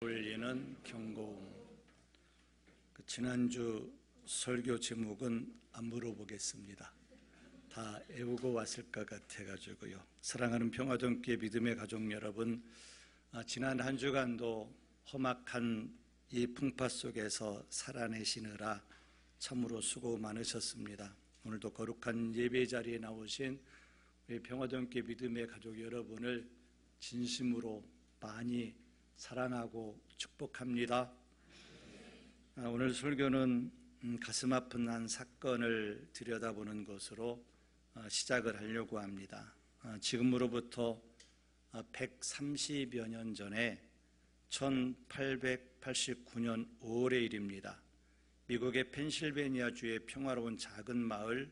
올리는 경고음. 지난주 설교 제목은 안 물어보겠습니다. 다 외우고 왔을 것 같아가지고요. 사랑하는 평화동교회 믿음의 가족 여러분, 지난 한 주간도 험악한 이 풍파 속에서 살아내시느라 참으로 수고 많으셨습니다. 오늘도 거룩한 예배 자리에 나오신 우리 평화동교회 믿음의 가족 여러분을 진심으로 많이 사랑하고 축복합니다. 오늘 설교는 가슴 아픈 한 사건을 들여다보는 것으로 시작을 하려고 합니다. 지금으로부터 130여 년 전에 1889년 5월의 일입니다. 미국의 펜실베니아주의 평화로운 작은 마을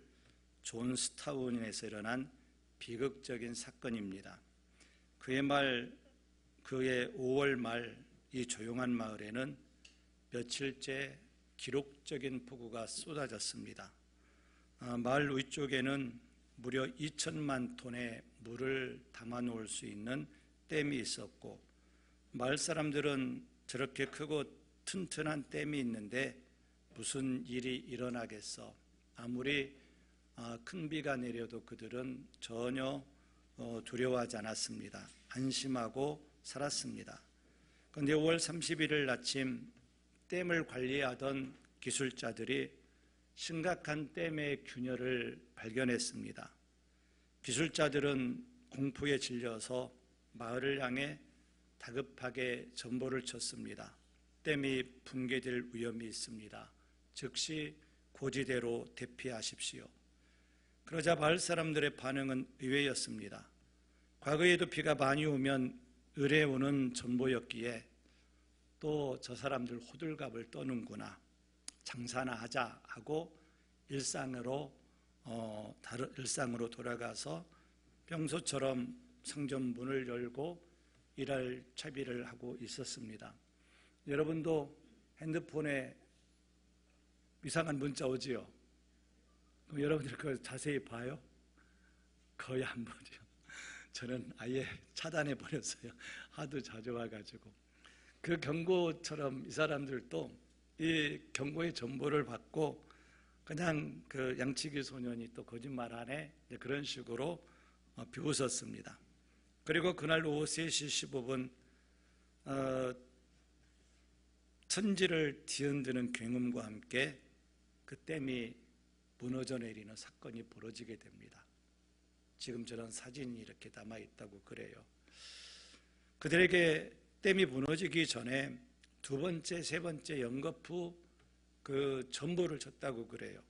존스타운에서 일어난 비극적인 사건입니다. 그의 5월 말 이 조용한 마을에는 며칠째 기록적인 폭우가 쏟아졌습니다. 마을 위쪽에는 무려 2천만 톤의 물을 담아놓을 수 있는 댐이 있었고, 마을 사람들은 저렇게 크고 튼튼한 댐이 있는데 무슨 일이 일어나겠어? 아무리 큰 비가 내려도 그들은 전혀 두려워하지 않았습니다. 안심하고 살았습니다. 그런데 5월 31일 아침 댐을 관리하던 기술자들이 심각한 댐의 균열을 발견했습니다. 기술자들은 공포에 질려서 마을을 향해 다급하게 전보를 쳤습니다. 댐이 붕괴될 위험이 있습니다. 즉시 고지대로 대피하십시오. 그러자 마을 사람들의 반응은 의외였습니다. 과거에도 비가 많이 오면 을에 오는 전보였기에 또 저 사람들 호들갑을 떠는구나, 장사나 하자 하고 일상으로 돌아가서 평소처럼 상점 문을 열고 일할 채비를 하고 있었습니다. 여러분도 핸드폰에 이상한 문자 오지요? 그럼 여러분들 그걸 자세히 봐요? 거의 안 보죠. 저는 아예 차단해 버렸어요. 하도 자주 와가지고. 그 경고처럼 이 사람들도 이 경고의 정보를 받고 그냥 그 양치기 소년이 또 거짓말하네, 그런 식으로 비웃었습니다. 그리고 그날 오후 3시 15분 천지를 뒤흔드는 굉음과 함께 그 댐이 무너져 내리는 사건이 벌어지게 됩니다. 지금 저런 사진이 이렇게 남아있다고 그래요. 그들에게 댐이 무너지기 전에 두 번째, 세 번째 연거푸 그 전보를 쳤다고 그래요.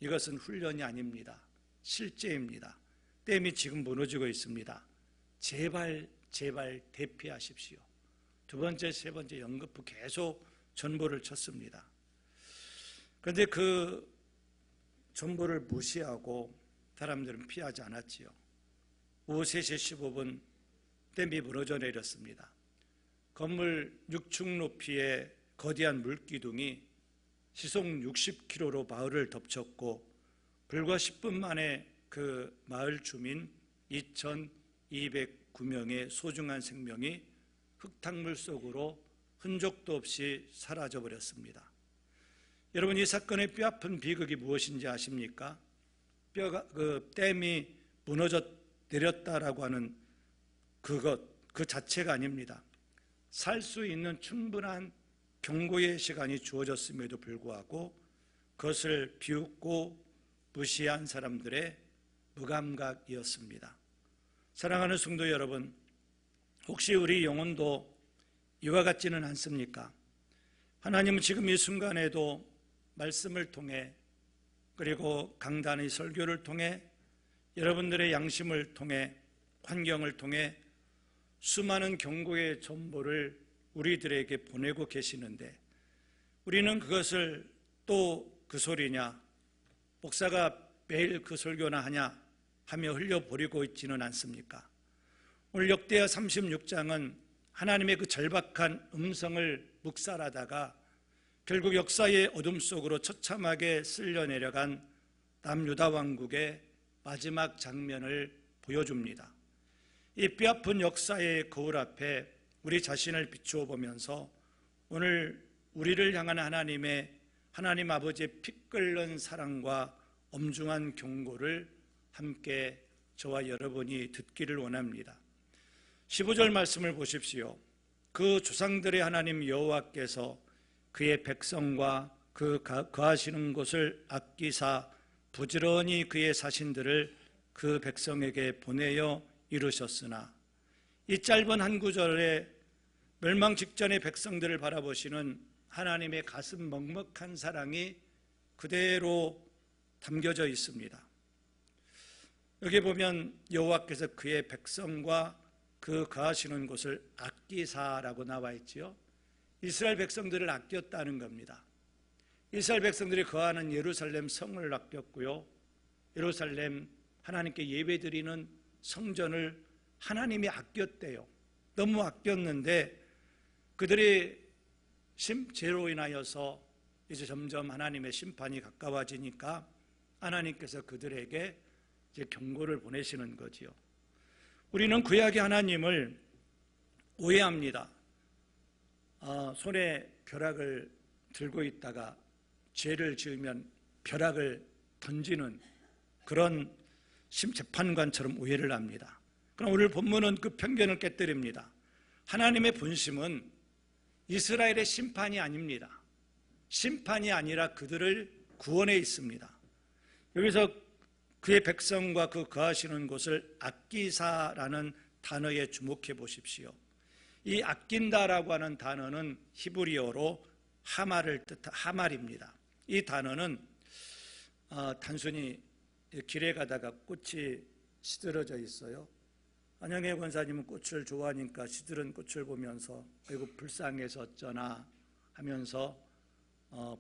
이것은 훈련이 아닙니다. 실제입니다. 댐이 지금 무너지고 있습니다. 제발 대피하십시오. 두 번째, 세 번째 연거푸 계속 전보를 쳤습니다. 그런데 그 전보를 무시하고 사람들은 피하지 않았지요. 오후 3시 15분 댐이 무너져 내렸습니다. 건물 6층 높이의 거대한 물기둥이 시속 60km로 마을을 덮쳤고, 불과 10분 만에 그 마을 주민 2,209명의 소중한 생명이 흙탕물 속으로 흔적도 없이 사라져버렸습니다. 여러분, 이 사건의 뼈아픈 비극이 무엇인지 아십니까? 그 댐이 무너져 내렸다라고 하는 그 자체가 아닙니다. 살 수 있는 충분한 경고의 시간이 주어졌음에도 불구하고 그것을 비웃고 무시한 사람들의 무감각이었습니다. 사랑하는 성도 여러분, 혹시 우리 영혼도 이와 같지는 않습니까? 하나님은 지금 이 순간에도 말씀을 통해, 그리고 강단의 설교를 통해, 여러분들의 양심을 통해, 환경을 통해 수많은 경고의 전보를 우리들에게 보내고 계시는데, 우리는 그것을 또 그 소리냐, 목사가 매일 그 설교나 하냐 하며 흘려버리고 있지는 않습니까? 오늘 역대하 36장은 하나님의 그 절박한 음성을 묵살하다가 결국 역사의 어둠 속으로 처참하게 쓸려 내려간 남유다 왕국의 마지막 장면을 보여줍니다. 이 뼈아픈 역사의 거울 앞에 우리 자신을 비추어 보면서 오늘 우리를 향한 하나님 아버지의 피 끓는 사랑과 엄중한 경고를 함께 저와 여러분이 듣기를 원합니다. 15절 말씀을 보십시오. 그 조상들의 하나님 여호와께서 그의 백성과 그 거하시는 곳을 아끼사 부지런히 그의 사신들을 그 백성에게 보내어 이루셨으나, 이 짧은 한 구절에 멸망 직전의 백성들을 바라보시는 하나님의 가슴 먹먹한 사랑이 그대로 담겨져 있습니다. 여기 보면 여호와께서 그의 백성과 그 거하시는 곳을 아끼사라고 나와 있지요. 이스라엘 백성들을 아꼈다는 겁니다. 이스라엘 백성들이 거하는 예루살렘 성을 아꼈고요, 예루살렘 하나님께 예배드리는 성전을 하나님이 아꼈대요. 너무 아꼈는데 그들이 죄로 인하여서 이제 점점 하나님의 심판이 가까워지니까 하나님께서 그들에게 이제 경고를 보내시는 거지요. 우리는 구약의 하나님을 오해합니다. 손에 벼락을 들고 있다가 죄를 지으면 벼락을 던지는 그런 심재판관처럼 오해를 합니다. 그럼 오늘 본문은 그 편견을 깨뜨립니다. 하나님의 본심은 이스라엘의 심판이 아닙니다. 심판이 아니라 그들을 구원에 있습니다. 여기서 그의 백성과 그 거하시는 곳을 아끼사라는 단어에 주목해 보십시오. 이 아낀다라고 하는 단어는 히브리어로 하말입니다. 이 단어는 단순히 길에 가다가 꽃이 시들어져 있어요. 안영애 권사님은 꽃을 좋아하니까 시들은 꽃을 보면서 아이고 불쌍해서 어쩌나 하면서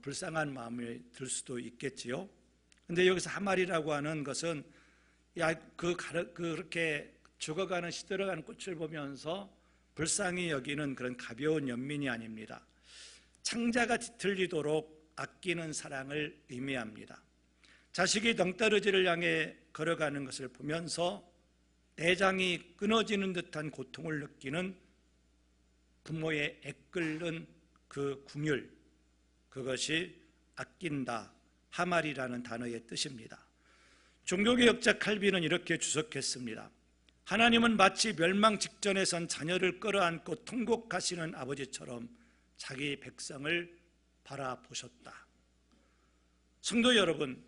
불쌍한 마음이 들 수도 있겠지요. 그런데 여기서 하말이라고 하는 것은 그렇게 죽어가는 시들어가는 꽃을 보면서 불쌍히 여기는 그런 가벼운 연민이 아닙니다. 창자가 뒤틀리도록 아끼는 사랑을 의미합니다. 자식이 덩떠러지를 향해 걸어가는 것을 보면서 내장이 끊어지는 듯한 고통을 느끼는 부모의 애끓는 그 궁율, 그것이 아낀다, 하말이라는 단어의 뜻입니다. 종교개혁자 칼빈은 이렇게 주석했습니다. 하나님은 마치 멸망 직전에 선 자녀를 끌어안고 통곡하시는 아버지처럼 자기 백성을 바라보셨다. 성도 여러분,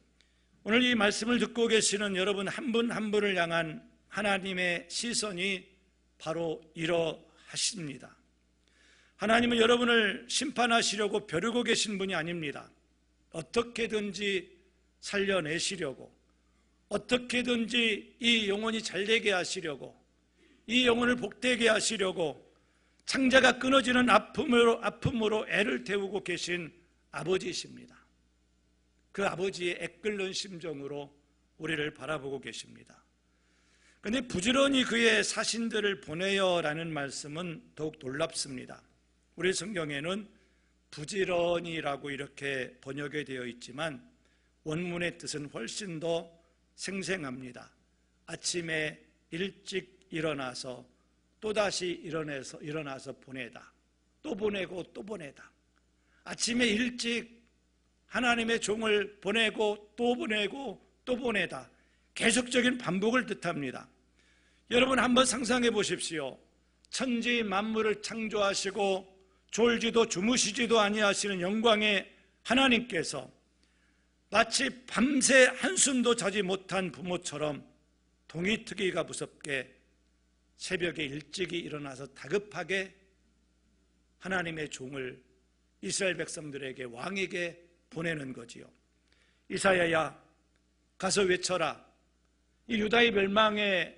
오늘 이 말씀을 듣고 계시는 여러분 한 분 한 분을 향한 하나님의 시선이 바로 이러하십니다. 하나님은 여러분을 심판하시려고 벼르고 계신 분이 아닙니다. 어떻게든지 살려내시려고, 어떻게든지 이 영혼이 잘되게 하시려고, 이 영혼을 복되게 하시려고 창자가 끊어지는 아픔으로 애를 태우고 계신 아버지이십니다. 그 아버지의 애끓는 심정으로 우리를 바라보고 계십니다. 그런데 부지런히 그의 사신들을 보내어라는 말씀은 더욱 놀랍습니다. 우리 성경에는 부지런히라고 이렇게 번역이 되어 있지만 원문의 뜻은 훨씬 더 생생합니다. 아침에 일찍 일어나서 또다시 일어나서 보내다, 또 보내고 또 보내다. 아침에 일찍 하나님의 종을 보내고 또 보내고 또 보내다. 계속적인 반복을 뜻합니다. 여러분 한번 상상해 보십시오. 천지 만물을 창조하시고 졸지도 주무시지도 아니하시는 영광의 하나님께서 마치 밤새 한숨도 자지 못한 부모처럼 동이트기가 무섭게 새벽에 일찍이 일어나서 다급하게 하나님의 종을 이스라엘 백성들에게 왕에게 보내는 거지요. 이사야야 가서 외쳐라. 이 유다의 멸망에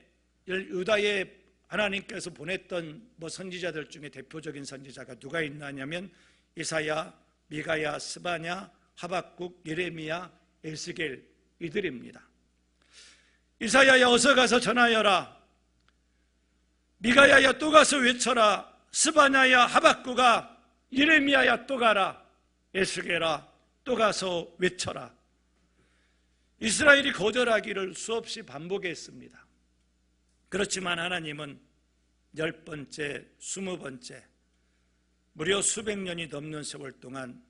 유다의 하나님께서 보냈던 선지자들 중에 대표적인 선지자가 누가 있느냐면 이사야, 미가야, 스바냐, 하박국, 예레미야, 에스겔 이들입니다. 이사야야 어서 가서 전하여라. 미가야야 또 가서 외쳐라. 스바냐야 하박국아, 예레미야야 또 가라. 에스겔아 또 가서 외쳐라. 이스라엘이 거절하기를 수없이 반복했습니다. 그렇지만 하나님은 10번째, 20번째 무려 수백 년이 넘는 세월 동안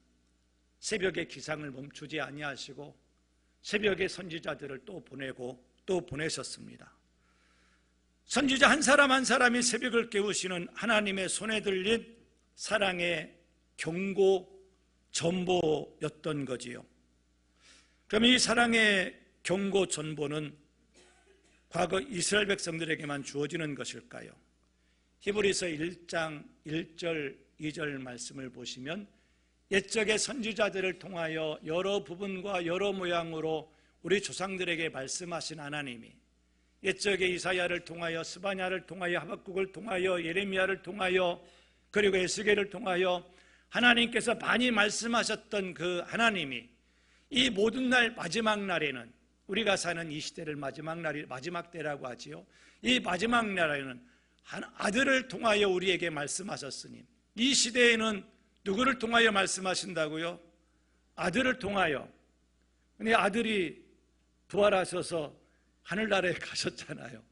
새벽의 기상을 멈추지 아니하시고 새벽에 선지자들을 또 보내고 또 보내셨습니다. 선지자 한 사람 한 사람이 새벽을 깨우시는 하나님의 손에 들린 사랑의 경고 전보였던 거지요. 그럼 이 사랑의 경고 전보는 과거 이스라엘 백성들에게만 주어지는 것일까요? 히브리서 1장 1절 2절 말씀을 보시면 옛적의 선지자들을 통하여 여러 부분과 여러 모양으로 우리 조상들에게 말씀하신 하나님이 옛적의 이사야를 통하여 스바냐를 통하여 하박국을 통하여 예레미야를 통하여 그리고 에스겔을 통하여 하나님께서 많이 말씀하셨던 그 하나님이 이 모든 날 마지막 날에는 우리가 사는 이 시대를 마지막 때라고 하지요. 이 마지막 날에는 한 아들을 통하여 우리에게 말씀하셨으니 이 시대에는 누구를 통하여 말씀하신다고요? 아들을 통하여. 근데 아들이 부활하셔서 하늘나라에 가셨잖아요.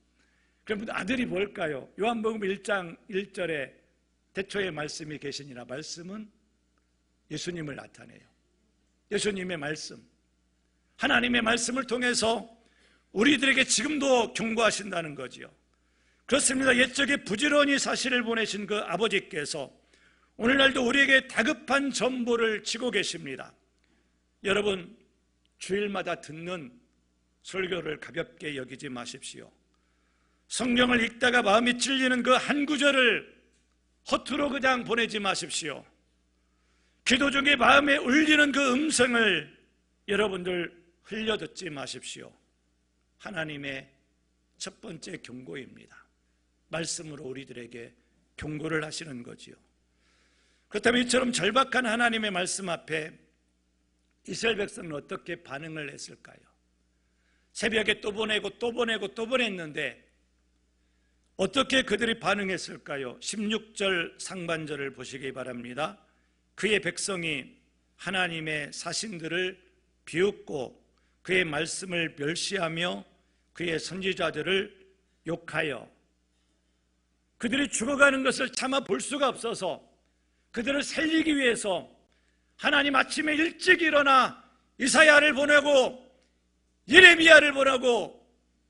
그럼 아들이 뭘까요? 요한복음 1장 1절에 태초에 말씀이 계시니라. 말씀은 예수님을 나타내요. 예수님의 말씀, 하나님의 말씀을 통해서 우리들에게 지금도 경고하신다는 거지요. 그렇습니다. 옛적에 부지런히 사실을 보내신 그 아버지께서 오늘날도 우리에게 다급한 전보를 지고 계십니다. 여러분, 주일마다 듣는 설교를 가볍게 여기지 마십시오. 성경을 읽다가 마음이 찔리는 그 한 구절을 허투루 그냥 보내지 마십시오. 기도 중에 마음에 울리는 그 음성을 여러분들 흘려듣지 마십시오. 하나님의 첫 번째 경고입니다. 말씀으로 우리들에게 경고를 하시는 거지요. 그렇다면 이처럼 절박한 하나님의 말씀 앞에 이스라엘 백성은 어떻게 반응을 했을까요? 새벽에 또 보내고 또 보내고 또 보냈는데 어떻게 그들이 반응했을까요? 16절 상반절을 보시기 바랍니다. 그의 백성이 하나님의 사신들을 비웃고 그의 말씀을 멸시하며 그의 선지자들을 욕하여 그들이 죽어가는 것을 참아 볼 수가 없어서 그들을 살리기 위해서 하나님 아침에 일찍 일어나 이사야를 보내고 예레미야를 보내고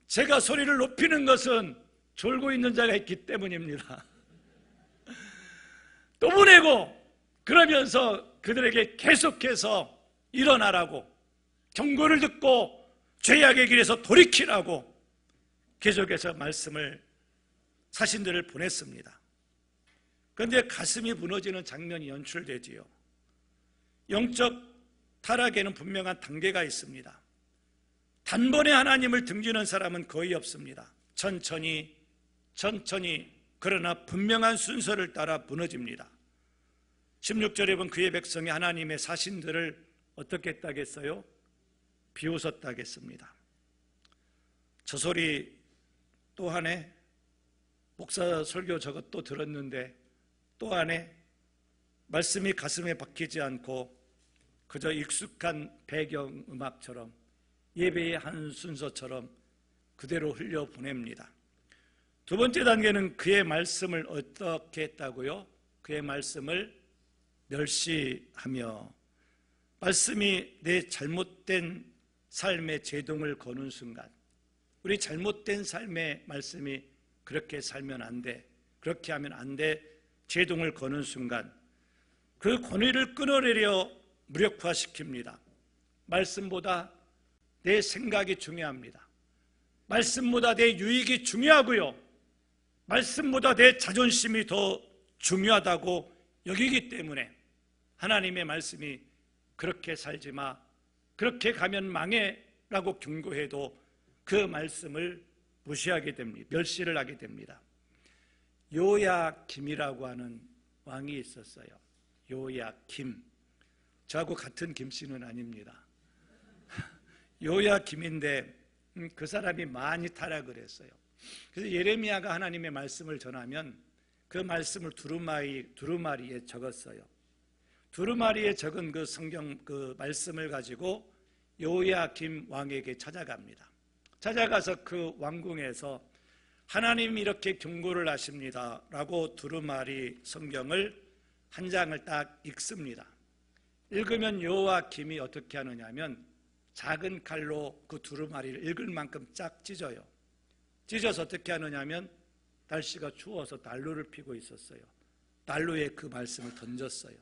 제가 소리를 높이는 것은 졸고 있는 자가 있기 때문입니다. 또 보내고 그러면서 그들에게 계속해서 일어나라고 경고를 듣고 죄악의 길에서 돌이키라고 계속해서 말씀을 사신들을 보냈습니다. 그런데 가슴이 무너지는 장면이 연출되지요. 영적 타락에는 분명한 단계가 있습니다. 단번에 하나님을 등지는 사람은 거의 없습니다. 천천히 그러나 분명한 순서를 따라 무너집니다. 16절에 보면 그의 백성이 하나님의 사신들을 어떻게 했다겠어요? 비웃었다겠습니다. 저 소리 또 하네? 목사 설교 저것 또 들었는데 또 하네? 말씀이 가슴에 박히지 않고 그저 익숙한 배경음악처럼 예배의 한 순서처럼 그대로 흘려보냅니다. 두 번째 단계는 그의 말씀을 어떻게 했다고요? 그의 말씀을 멸시하며 말씀이 내 잘못된 삶의 제동을 거는 순간 우리 잘못된 삶의 말씀이 그렇게 살면 안 돼, 그렇게 하면 안 돼 제동을 거는 순간 그 권위를 끊어내려 무력화시킵니다. 말씀보다 내 생각이 중요합니다. 말씀보다 내 유익이 중요하고요. 말씀보다 내 자존심이 더 중요하다고 여기기 때문에 하나님의 말씀이 그렇게 살지 마, 그렇게 가면 망해 라고 경고해도 그 말씀을 무시하게 됩니다. 멸시를 하게 됩니다. 요야김이라고 하는 왕이 있었어요. 요야김. 저하고 같은 김씨는 아닙니다. 요야김인데 그 사람이 많이 타락을 했어요. 그래서 예레미야가 하나님의 말씀을 전하면 그 말씀을 두루마리에 적었어요. 두루마리에 적은 그 성경 그 말씀을 가지고 요야김 왕에게 찾아갑니다. 찾아가서 그 왕궁에서 하나님이 이렇게 경고를 하십니다 라고 두루마리 성경을 한 장을 딱 읽습니다. 읽으면 여호와김이 어떻게 하느냐면 작은 칼로 그 두루마리를 읽을 만큼 쫙 찢어요. 찢어서 어떻게 하느냐면 날씨가 추워서 난로를 피고 있었어요. 난로에 그 말씀을 던졌어요.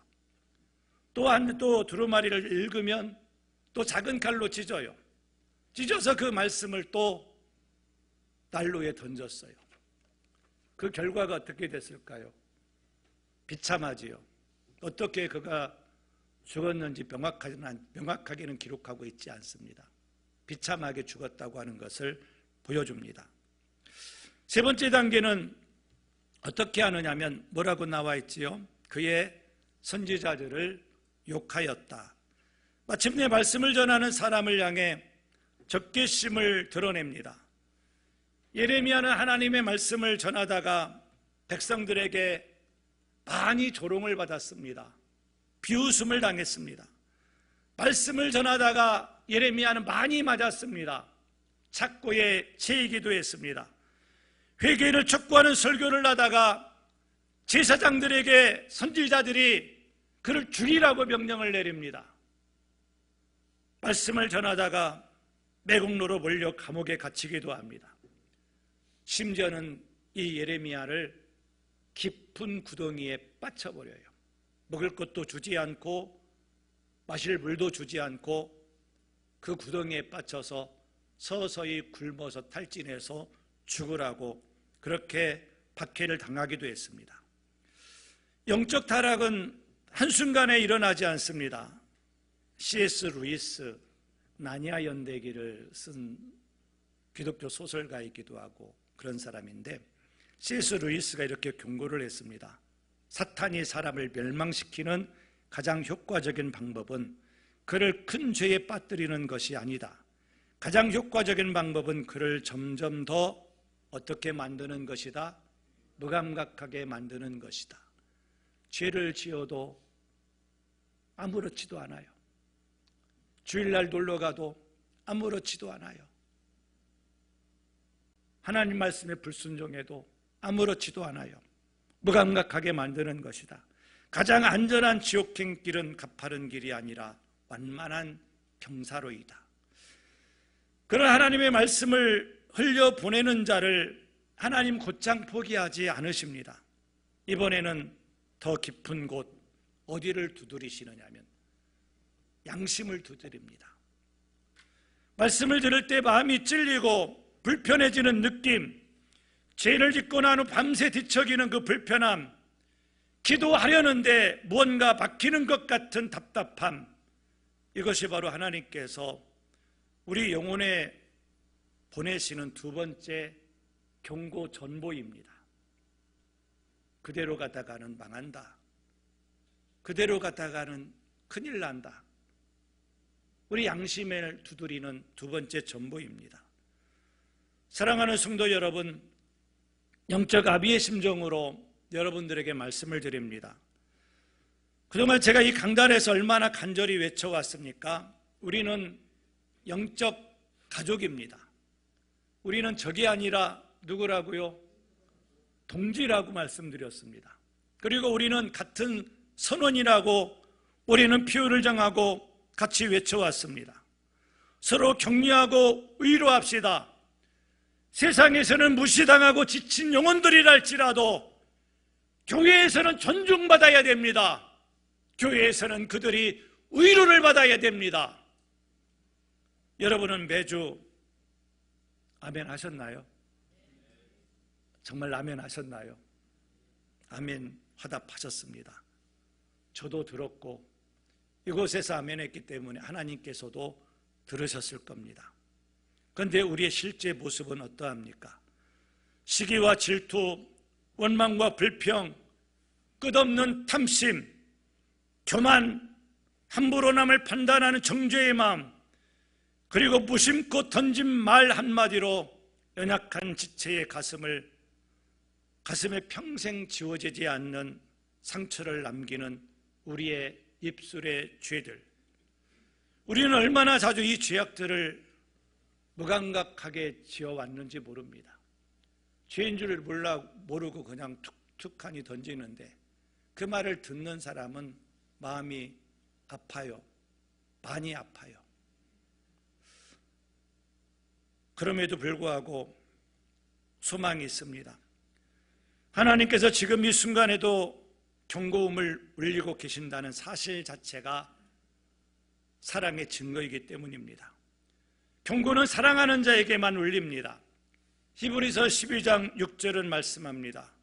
또 두루마리를 읽으면 또 작은 칼로 찢어요. 찢어서 그 말씀을 또 난로에 던졌어요. 그 결과가 어떻게 됐을까요? 비참하지요. 어떻게 그가 죽었는지 명확하게는 기록하고 있지 않습니다. 비참하게 죽었다고 하는 것을 보여줍니다. 세 번째 단계는 어떻게 하느냐면 뭐라고 나와 있지요? 그의 선지자들을 욕하였다. 마침내 말씀을 전하는 사람을 향해 적개심을 드러냅니다. 예레미야는 하나님의 말씀을 전하다가 백성들에게 많이 조롱을 받았습니다. 비웃음을 당했습니다. 말씀을 전하다가 예레미야는 많이 맞았습니다. 착고에 채이기도 했습니다. 회개를 촉구하는 설교를 하다가 제사장들에게 선지자들이 그를 죽이라고 명령을 내립니다. 말씀을 전하다가 매국노로 몰려 감옥에 갇히기도 합니다. 심지어는 이 예레미야를 깊은 구덩이에 빠쳐버려요. 먹을 것도 주지 않고 마실 물도 주지 않고 그 구덩이에 빠져서 서서히 굶어서 탈진해서 죽으라고 그렇게 박해를 당하기도 했습니다. 영적 타락은 한순간에 일어나지 않습니다. C.S. 루이스 나니아 연대기를 쓴 기독교 소설가이기도 하고 그런 사람인데 C.S. 루이스가 이렇게 경고를 했습니다. 사탄이 사람을 멸망시키는 가장 효과적인 방법은 그를 큰 죄에 빠뜨리는 것이 아니다. 가장 효과적인 방법은 그를 점점 더 어떻게 만드는 것이다? 무감각하게 만드는 것이다. 죄를 지어도 아무렇지도 않아요. 주일날 놀러가도 아무렇지도 않아요. 하나님 말씀에 불순종해도 아무렇지도 않아요. 무감각하게 만드는 것이다. 가장 안전한 지옥행 길은 가파른 길이 아니라 완만한 경사로이다. 그런 하나님의 말씀을 흘려보내는 자를 하나님 곧장 포기하지 않으십니다. 이번에는 더 깊은 곳 어디를 두드리시느냐면 양심을 두드립니다. 말씀을 들을 때 마음이 찔리고 불편해지는 느낌, 죄를 짓고 난 후 밤새 뒤척이는 그 불편함, 기도하려는데 무언가 박히는 것 같은 답답함, 이것이 바로 하나님께서 우리 영혼에 보내시는 두 번째 경고 전보입니다. 그대로 가다가는 망한다. 그대로 가다가는 큰일 난다. 우리 양심을 두드리는 두 번째 전보입니다. 사랑하는 성도 여러분, 영적 아비의 심정으로 여러분들에게 말씀을 드립니다. 그동안 제가 이 강단에서 얼마나 간절히 외쳐왔습니까? 우리는 영적 가족입니다. 우리는 적이 아니라 누구라고요? 동지라고 말씀드렸습니다. 그리고 우리는 같은 선원이라고 우리는 표현을 정하고 같이 외쳐왔습니다. 서로 격려하고 위로합시다. 세상에서는 무시당하고 지친 영혼들이랄지라도 교회에서는 존중받아야 됩니다. 교회에서는 그들이 위로를 받아야 됩니다. 여러분은 매주 아멘 하셨나요? 정말 아멘 하셨나요? 아멘 화답하셨습니다. 저도 들었고 이곳에서 아멘 했기 때문에 하나님께서도 들으셨을 겁니다. 그런데 우리의 실제 모습은 어떠합니까? 시기와 질투, 원망과 불평, 끝없는 탐심, 교만, 함부로 남을 판단하는 정죄의 마음, 그리고 무심코 던진 말 한마디로 연약한 지체의 가슴에 평생 지워지지 않는 상처를 남기는 우리의 입술의 죄들. 우리는 얼마나 자주 이 죄악들을 무감각하게 지어왔는지 모릅니다. 죄인 줄을 모르고 그냥 툭툭하니 던지는데 그 말을 듣는 사람은 마음이 아파요. 많이 아파요. 그럼에도 불구하고 소망이 있습니다. 하나님께서 지금 이 순간에도 경고음을 울리고 계신다는 사실 자체가 사랑의 증거이기 때문입니다. 경고는 사랑하는 자에게만 울립니다. 히브리서 12장 6절은 말씀합니다.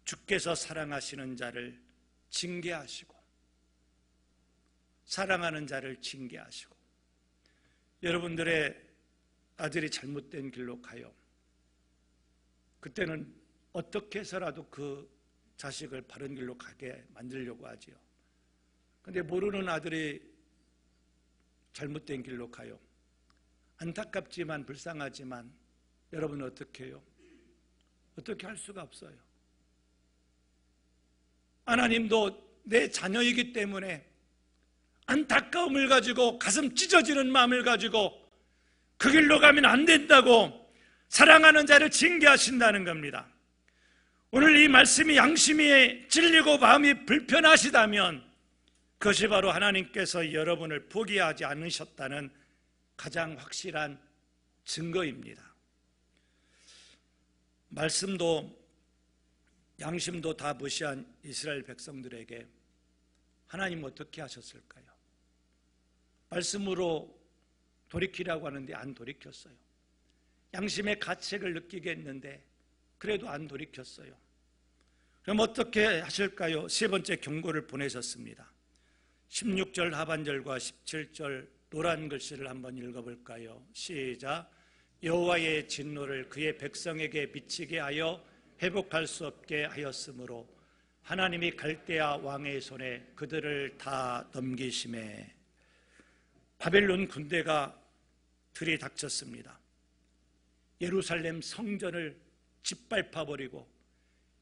주께서 사랑하시는 자를 징계하시고, 사랑하는 자를 징계하시고. 여러분들의 아들이 잘못된 길로 가요. 그때는 어떻게 해서라도 그 자식을 바른 길로 가게 만들려고 하지요. 그런데 모르는 아들이 잘못된 길로 가요. 안타깝지만 불쌍하지만 여러분은 어떻게 해요? 어떻게 할 수가 없어요. 하나님도 내 자녀이기 때문에 안타까움을 가지고 가슴 찢어지는 마음을 가지고 그 길로 가면 안 된다고 사랑하는 자를 징계하신다는 겁니다. 오늘 이 말씀이 양심이 찔리고 마음이 불편하시다면 그것이 바로 하나님께서 여러분을 포기하지 않으셨다는 가장 확실한 증거입니다. 말씀도 양심도 다 무시한 이스라엘 백성들에게 하나님 어떻게 하셨을까요? 말씀으로 돌이키라고 하는데 안 돌이켰어요. 양심의 가책을 느끼게 했는데 그래도 안 돌이켰어요. 그럼 어떻게 하실까요? 세 번째 경고를 보내셨습니다. 16절 하반절과 17절 노란 글씨를 한번 읽어볼까요? 시작. 여호와의 진노를 그의 백성에게 미치게 하여 회복할 수 없게 하였으므로 하나님이 갈대아 왕의 손에 그들을 다 넘기심에. 바벨론 군대가 들이닥쳤습니다. 예루살렘 성전을 짓밟아버리고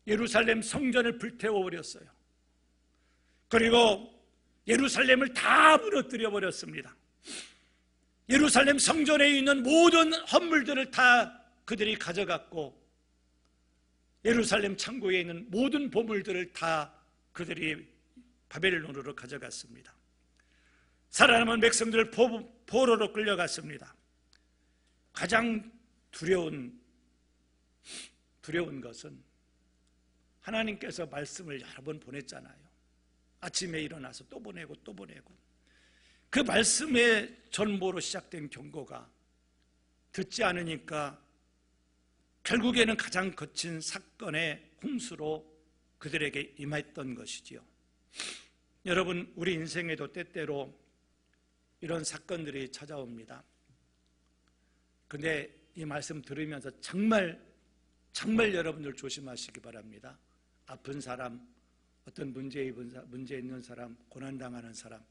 예루살렘 성전을 불태워버렸어요. 그리고 예루살렘을 다 무너뜨려버렸습니다. 예루살렘 성전에 있는 모든 헌물들을 다 그들이 가져갔고 예루살렘 창고에 있는 모든 보물들을 다 그들이 바벨론으로 가져갔습니다. 살아남은 백성들을 포로로 끌려갔습니다. 가장 두려운 것은 하나님께서 말씀을 여러 번 보냈잖아요. 아침에 일어나서 또 보내고 또 보내고 그 말씀의 전보로 시작된 경고가 듣지 않으니까 결국에는 가장 거친 사건의 홍수로 그들에게 임했던 것이지요. 여러분, 우리 인생에도 때때로 이런 사건들이 찾아옵니다. 근데 이 말씀 들으면서 정말 여러분들 조심하시기 바랍니다. 아픈 사람, 어떤 문제 있는 사람, 고난당하는 사람,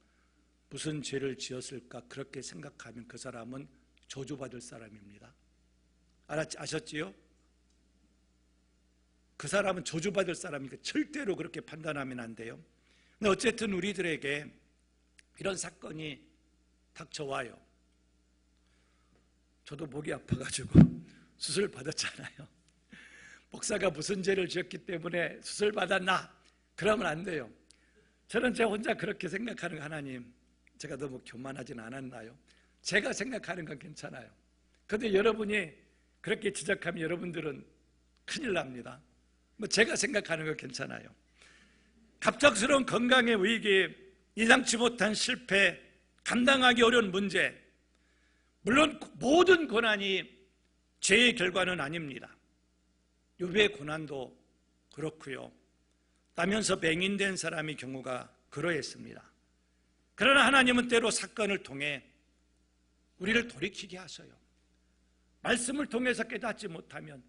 무슨 죄를 지었을까 그렇게 생각하면 그 사람은 저주받을 사람입니다. 아셨지요? 그 사람은 저주받을 사람이니까 절대로 그렇게 판단하면 안 돼요. 근데 어쨌든 우리들에게 이런 사건이 닥쳐와요. 저도 목이 아파가지고 수술 받았잖아요. 목사가 무슨 죄를 지었기 때문에 수술 받았나? 그러면 안 돼요. 저는 제 혼자 그렇게 생각하는 하나님, 제가 너무 교만하진 않았나요? 제가 생각하는 건 괜찮아요. 그런데 여러분이 그렇게 지적하면 여러분들은 큰일 납니다. 제가 생각하는 건 괜찮아요. 갑작스러운 건강의 위기, 예상치 못한 실패, 감당하기 어려운 문제, 물론 모든 고난이 죄의 결과는 아닙니다. 욥의 고난도 그렇고요. 따면서 맹인된 사람의 경우가 그러했습니다. 그러나 하나님은 때로 사건을 통해 우리를 돌이키게 하셔요. 말씀을 통해서 깨닫지 못하면,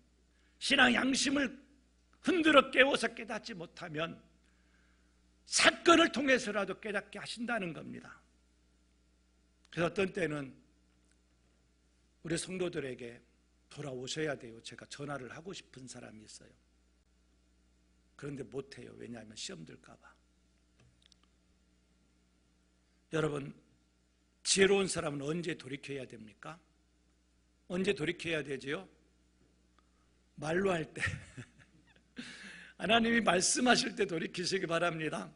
신앙 양심을 흔들어 깨워서 깨닫지 못하면 사건을 통해서라도 깨닫게 하신다는 겁니다. 그래서 어떤 때는 우리 성도들에게 돌아오셔야 돼요. 제가 전화를 하고 싶은 사람이 있어요. 그런데 못해요. 왜냐하면 시험 들까 봐. 여러분, 지혜로운 사람은 언제 돌이켜야 됩니까? 언제 돌이켜야 되지요? 말로 할 때. 하나님이 말씀하실 때 돌이키시기 바랍니다.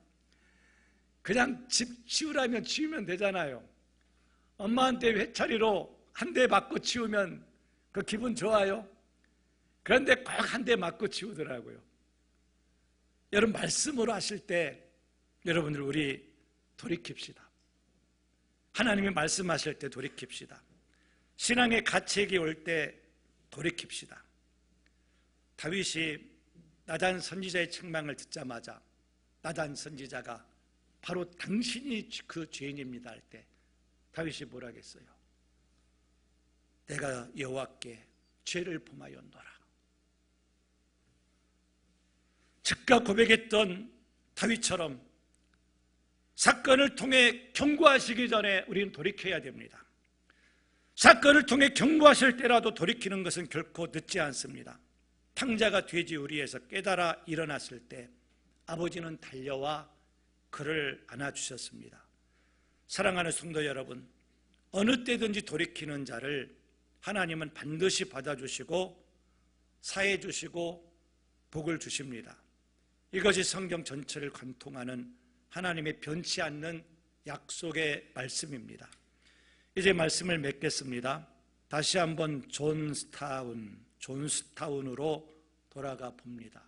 그냥 집 치우라면 치우면 되잖아요. 엄마한테 회차리로 한 대 맞고 치우면 그 기분 좋아요? 그런데 꼭 한 대 맞고 치우더라고요. 여러분, 말씀으로 하실 때 여러분들 우리 돌이킵시다. 하나님이 말씀하실 때 돌이킵시다. 신앙의 가책이 올 때 돌이킵시다. 다윗이 나단 선지자의 책망을 듣자마자 나단 선지자가 바로 당신이 그 죄인입니다 할 때 다윗이 뭐라 하겠어요? 내가 여호와께 죄를 범하였노라. 즉각 고백했던 다윗처럼 사건을 통해 경고하시기 전에 우리는 돌이켜야 됩니다. 사건을 통해 경고하실 때라도 돌이키는 것은 결코 늦지 않습니다. 탕자가 돼지 우리에서 깨달아 일어났을 때 아버지는 달려와 그를 안아주셨습니다. 사랑하는 성도 여러분, 어느 때든지 돌이키는 자를 하나님은 반드시 받아주시고 사해 주시고 복을 주십니다. 이것이 성경 전체를 관통하는 하나님의 변치 않는 약속의 말씀입니다. 이제 말씀을 맺겠습니다. 다시 한번 존스타운으로 돌아가 봅니다.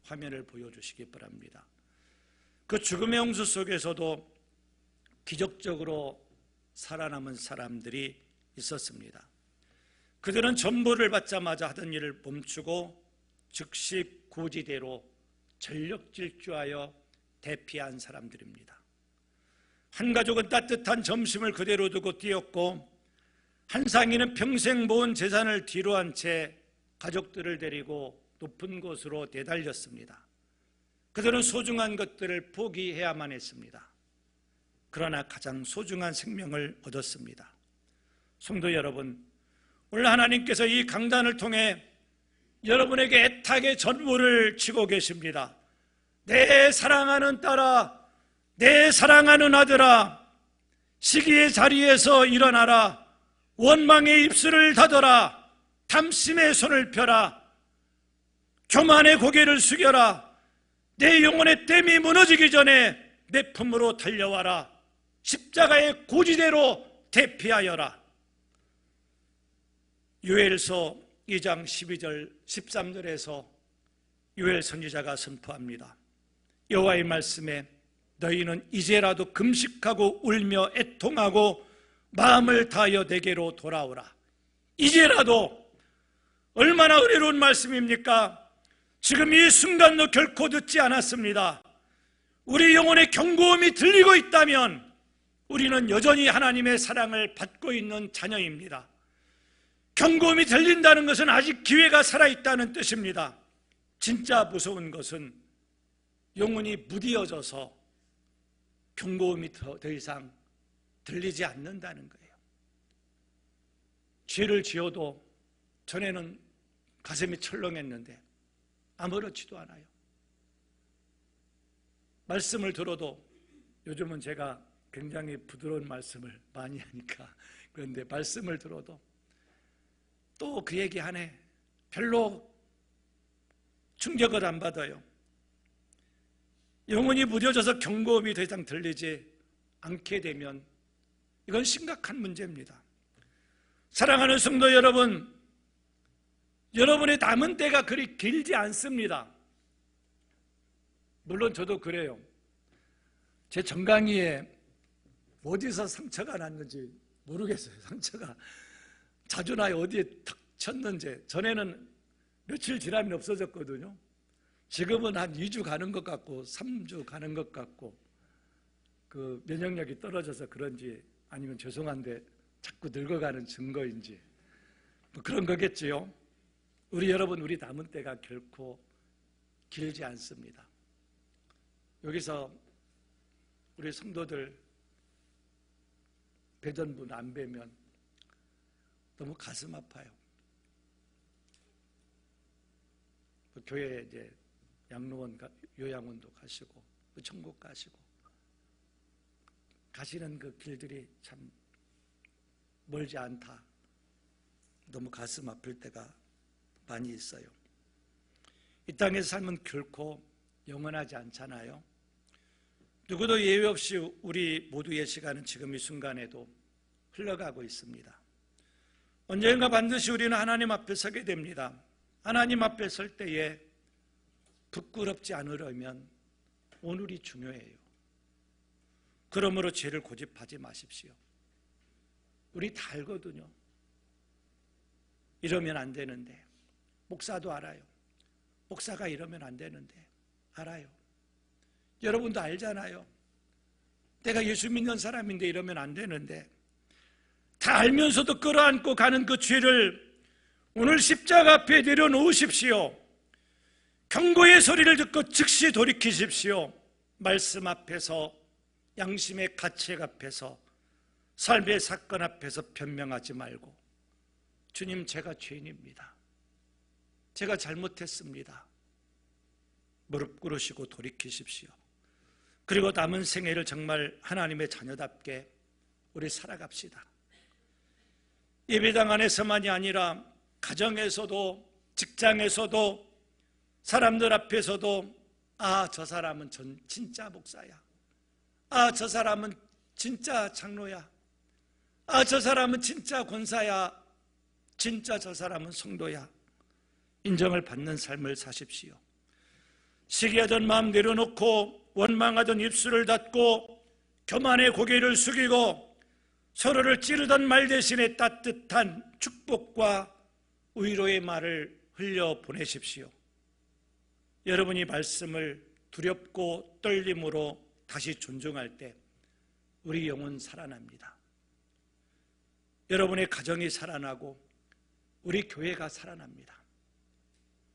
화면을 보여주시기 바랍니다. 그 죽음의 홍수 속에서도 기적적으로 살아남은 사람들이 있었습니다. 그들은 전보를 받자마자 하던 일을 멈추고 즉시 고지대로 전력 질주하여 대피한 사람들입니다. 한 가족은 따뜻한 점심을 그대로 두고 뛰었고 한 상인은 평생 모은 재산을 뒤로한 채 가족들을 데리고 높은 곳으로 내달렸습니다. 그들은 소중한 것들을 포기해야만 했습니다. 그러나 가장 소중한 생명을 얻었습니다. 성도 여러분, 오늘 하나님께서 이 강단을 통해 여러분에게 애타게 전보를 치고 계십니다. 내 사랑하는 딸아, 내 사랑하는 아들아, 시기의 자리에서 일어나라. 원망의 입술을 닫아라. 탐심의 손을 펴라. 교만의 고개를 숙여라. 내 영혼의 댐이 무너지기 전에 내 품으로 달려와라. 십자가의 고지대로 대피하여라. 요엘서 2장 12절 13절에서 요엘 선지자가 선포합니다. 여호와의 말씀에 너희는 이제라도 금식하고 울며 애통하고 마음을 다하여 내게로 돌아오라. 이제라도 얼마나 은혜로운 말씀입니까? 지금 이 순간도 결코 늦지 않았습니다. 우리 영혼의 경고음이 들리고 있다면 우리는 여전히 하나님의 사랑을 받고 있는 자녀입니다. 경고음이 들린다는 것은 아직 기회가 살아있다는 뜻입니다. 진짜 무서운 것은 영혼이 무디어져서 경고음이 더 이상 들리지 않는다는 거예요. 죄를 지어도 전에는 가슴이 철렁했는데 아무렇지도 않아요. 말씀을 들어도 요즘은 제가 굉장히 부드러운 말씀을 많이 하니까 그런데 말씀을 들어도 또 그 얘기 하네. 별로 충격을 안 받아요. 영혼이 무뎌져서 경고음이 더 이상 들리지 않게 되면 이건 심각한 문제입니다. 사랑하는 성도 여러분, 여러분의 남은 때가 그리 길지 않습니다. 물론 저도 그래요. 제 정강이에 어디서 상처가 났는지 모르겠어요. 상처가 자주 나요. 어디에 탁 쳤는지. 전에는 며칠 지나면 없어졌거든요. 지금은 한 2주 가는 것 같고 3주 가는 것 같고 그 면역력이 떨어져서 그런지 아니면 죄송한데 자꾸 늙어가는 증거인지 뭐 그런 거겠지요. 우리 여러분, 우리 남은 때가 결코 길지 않습니다. 여기서 우리 성도들 뵈던 분 안 뵈면 너무 가슴 아파요. 교회에 이제 양로원, 요양원도 가시고 천국 가시고 가시는 그 길들이 참 멀지 않다. 너무 가슴 아플 때가 많이 있어요. 이 땅의 삶은 결코 영원하지 않잖아요. 누구도 예외 없이 우리 모두의 시간은 지금 이 순간에도 흘러가고 있습니다. 언젠가 반드시 우리는 하나님 앞에 서게 됩니다. 하나님 앞에 설 때에 부끄럽지 않으려면 오늘이 중요해요. 그러므로 죄를 고집하지 마십시오. 우리 다 알거든요. 이러면 안 되는데. 목사도 알아요. 목사가 이러면 안 되는데. 알아요. 여러분도 알잖아요. 내가 예수 믿는 사람인데 이러면 안 되는데. 다 알면서도 끌어안고 가는 그 죄를 오늘 십자가 앞에 내려놓으십시오. 경고의 소리를 듣고 즉시 돌이키십시오. 말씀 앞에서, 양심의 가책 앞에서, 삶의 사건 앞에서 변명하지 말고, 주님, 제가 죄인입니다. 제가 잘못했습니다. 무릎 꿇으시고 돌이키십시오. 그리고 남은 생애를 정말 하나님의 자녀답게 우리 살아갑시다. 예배당 안에서만이 아니라 가정에서도, 직장에서도, 사람들 앞에서도, 아, 저 사람은 진짜 목사야. 아, 저 사람은 진짜 장로야. 아, 저 사람은 진짜 권사야. 진짜 저 사람은 성도야. 인정을 받는 삶을 사십시오. 시기하던 마음 내려놓고, 원망하던 입술을 닫고, 교만의 고개를 숙이고, 서로를 찌르던 말 대신에 따뜻한 축복과 위로의 말을 흘려보내십시오. 여러분이 말씀을 두렵고 떨림으로 다시 존중할 때 우리 영혼 살아납니다. 여러분의 가정이 살아나고 우리 교회가 살아납니다.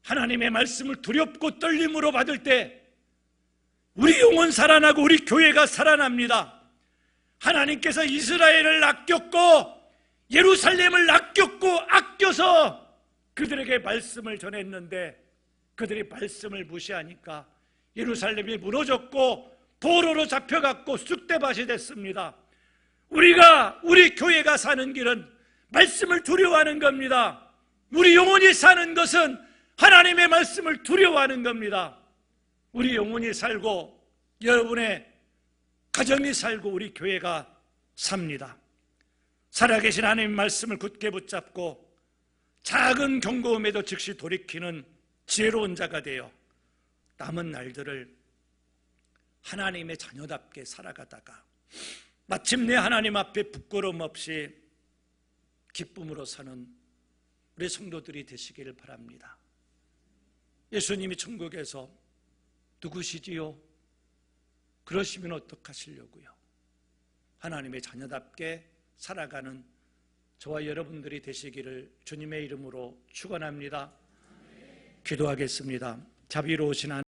하나님의 말씀을 두렵고 떨림으로 받을 때 우리 영혼 살아나고 우리 교회가 살아납니다. 하나님께서 이스라엘을 아꼈고 예루살렘을 아껴서 그들에게 말씀을 전했는데 그들이 말씀을 무시하니까 예루살렘이 무너졌고 포로로 잡혀갔고 쑥대밭이 됐습니다. 우리 교회가 사는 길은 말씀을 두려워하는 겁니다. 우리 영혼이 사는 것은 하나님의 말씀을 두려워하는 겁니다. 우리 영혼이 살고 여러분의 가정이 살고 우리 교회가 삽니다. 살아계신 하나님의 말씀을 굳게 붙잡고 작은 경고음에도 즉시 돌이키는 지혜로운 자가 되어 남은 날들을 하나님의 자녀답게 살아가다가 마침내 하나님 앞에 부끄러움 없이 기쁨으로 사는 우리 성도들이 되시기를 바랍니다. 예수님이 천국에서 누구시지요? 그러시면 어떡하시려고요? 하나님의 자녀답게 살아가는 저와 여러분들이 되시기를 주님의 이름으로 축원합니다. 기도하겠습니다. 자비로우신 하나님,